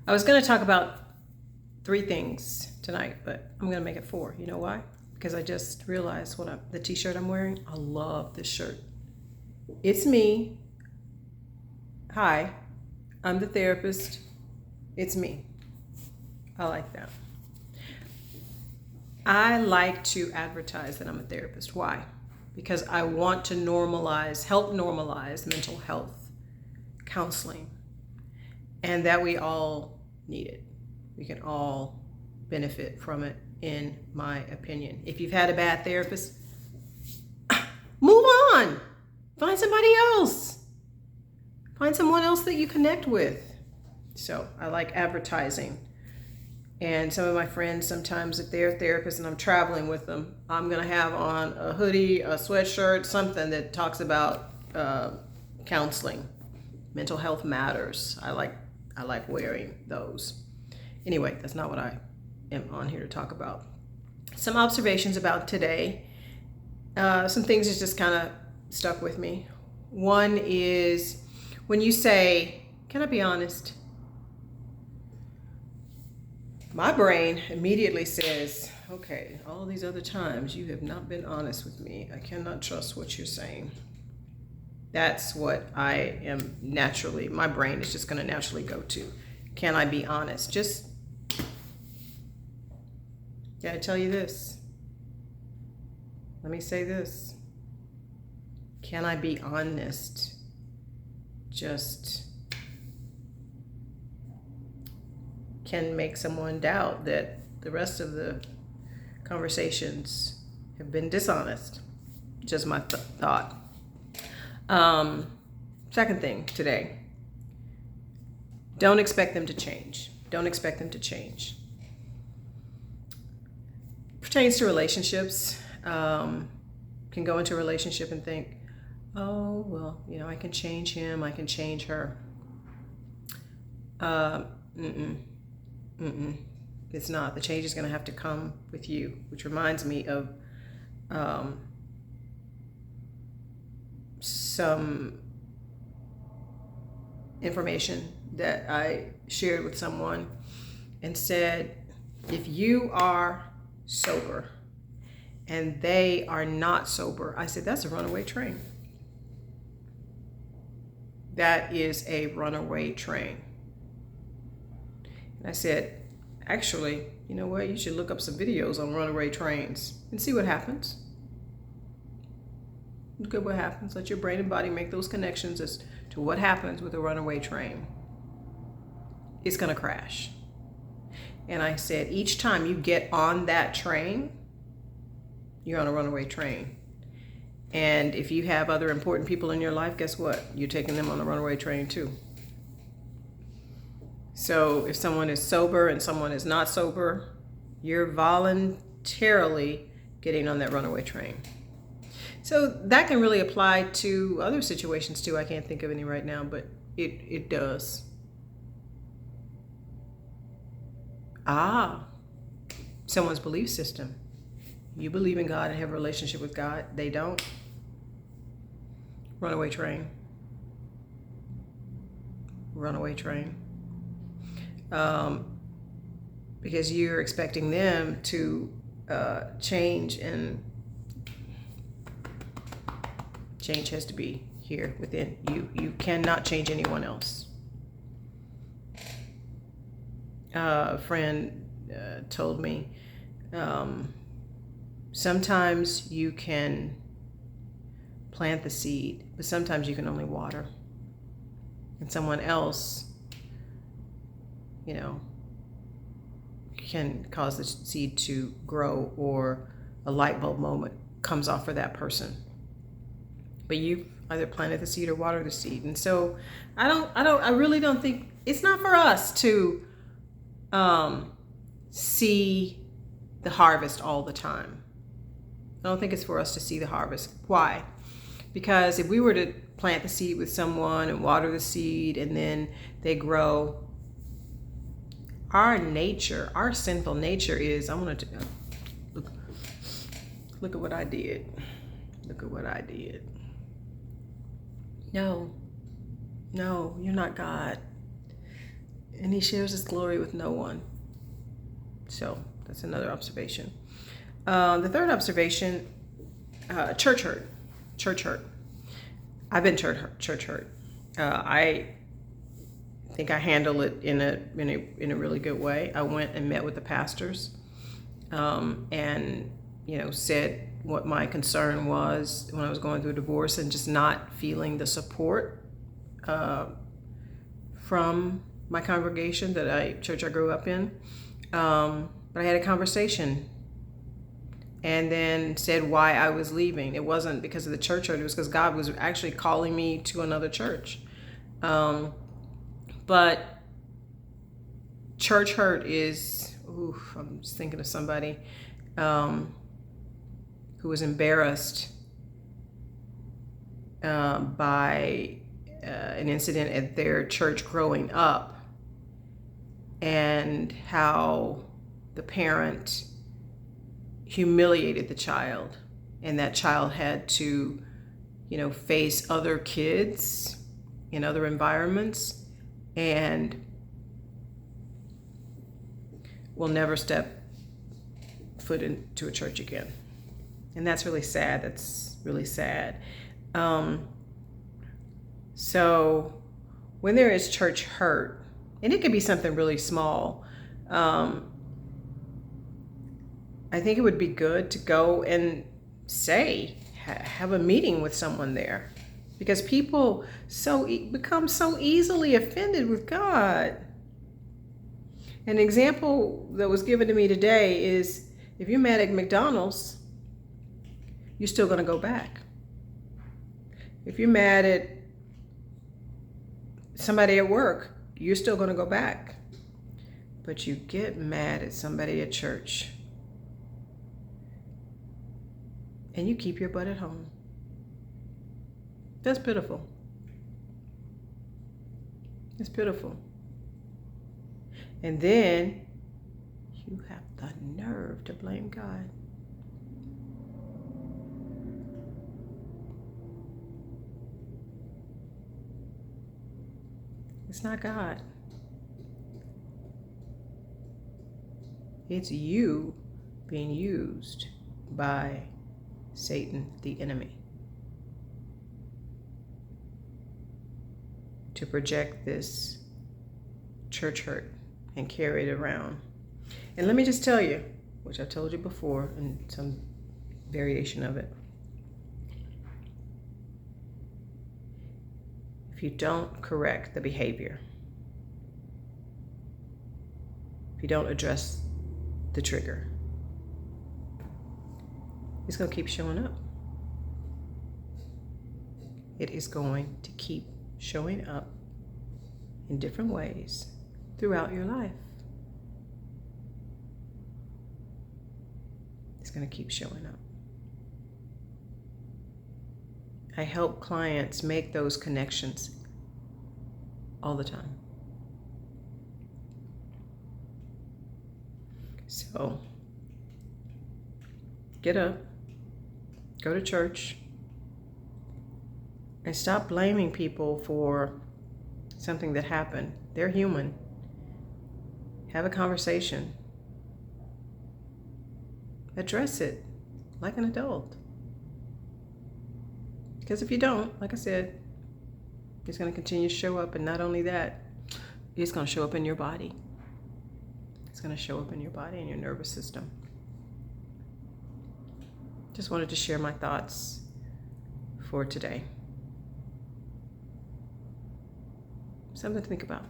I was going to talk about 3 things tonight, but I'm going to make it 4. You know why? Because I just realized the t-shirt I'm wearing. I love this shirt. It's me. Hi, I'm the therapist. It's me. I like that. I like to advertise that I'm a therapist. Why? Because I want to help normalize mental health counseling, and that we all need it. We can all benefit from it, in my opinion. If you've had a bad therapist, move on. Find somebody else. Find someone else that you connect with. So I like advertising. And some of my friends, sometimes if they're therapists and I'm traveling with them, I'm going to have on a hoodie, a sweatshirt, something that talks about counseling. Mental health matters. I like wearing those. Anyway, that's not what I am on here to talk about. Some observations about today. Some things that just kind of stuck with me. One is when you say, "Can I be honest?" My brain immediately says, okay, all these other times you have not been honest with me. I cannot trust what you're saying. That's what I am naturally, my brain is just going to naturally go to. Can I be honest? Just, gotta tell you this. Let me say this. Can I be honest? Just can make someone doubt that the rest of the conversations have been dishonest. Just my thought. Second thing today. Don't expect them to change. Don't expect them to change. Pertains to relationships. Can go into a relationship and think, oh, well, I can change him, I can change her. It's not. The change is going to have to come with you, which reminds me of some information that I shared with someone and said, if you are sober and they are not sober, I said, that's a runaway train. That is a runaway train. And I said, actually, you know what? You should look up some videos on runaway trains and see what happens. Look at what happens. Let your brain and body make those connections as to what happens with a runaway train. It's going to crash. And I said, each time you get on that train, you're on a runaway train. And if you have other important people in your life, guess what? You're taking them on a runaway train too. So if someone is sober and someone is not sober, you're voluntarily getting on that runaway train. So that can really apply to other situations too. I can't think of any right now, but it does. Someone's belief system. You believe in God and have a relationship with God. They don't. Runaway train. Runaway train. Because you're expecting them to change, and change has to be here within you. You cannot change anyone else. A friend told me sometimes you can plant the seed, but sometimes you can only water. And someone else, can cause the seed to grow, or a light bulb moment comes off for that person. But you've either planted the seed or watered the seed. And so I really don't think, it's not for us to see the harvest all the time. I don't think it's for us to see the harvest. Why? Because if we were to plant the seed with someone and water the seed and then they grow, our nature, our sinful nature is, I'm going to look at what I did. Look at what I did. No, you're not God. and he shares his glory with no one. So that's another observation. The third observation, church hurt. Church hurt. I've been church hurt. I think I handle it in a really good way. I went and met with the pastors, and said what my concern was when I was going through a divorce and just not feeling the support from my congregation church I grew up in. But I had a conversation and then said why I was leaving. It wasn't because of the church hurt. It was because God was actually calling me to another church. But church hurt is, I'm just thinking of somebody who was embarrassed by an incident at their church growing up, and how the parent humiliated the child, and that child had to, face other kids in other environments and will never step foot into a church again. And that's really sad. That's really sad. So when there is church hurt, and it could be something really small, I think it would be good to go and have a meeting with someone there, because people become so easily offended with God. An example that was given to me today is, if you're mad at McDonald's, you're still going to go back. If you're mad at somebody at work, you're still going to go back. But you get mad at somebody at church and you keep your butt at home. That's pitiful. It's pitiful. And then you have the nerve to blame God. It's not God. It's you being used by Satan, the enemy, to project this church hurt and carry it around. And let me just tell you, which I've told you before in some variation of it, if you don't correct the behavior, if you don't address the trigger, it's going to keep showing up. It is going to keep showing up in different ways throughout your life. It's going to keep showing up. I help clients make those connections all the time. So, get up, go to church, and stop blaming people for something that happened. They're human. Have a conversation. Address it like an adult. Because if you don't, like I said, it's going to continue to show up. And not only that, it's going to show up in your body. It's going to show up in your body and your nervous system. Just wanted to share my thoughts for today. Something to think about.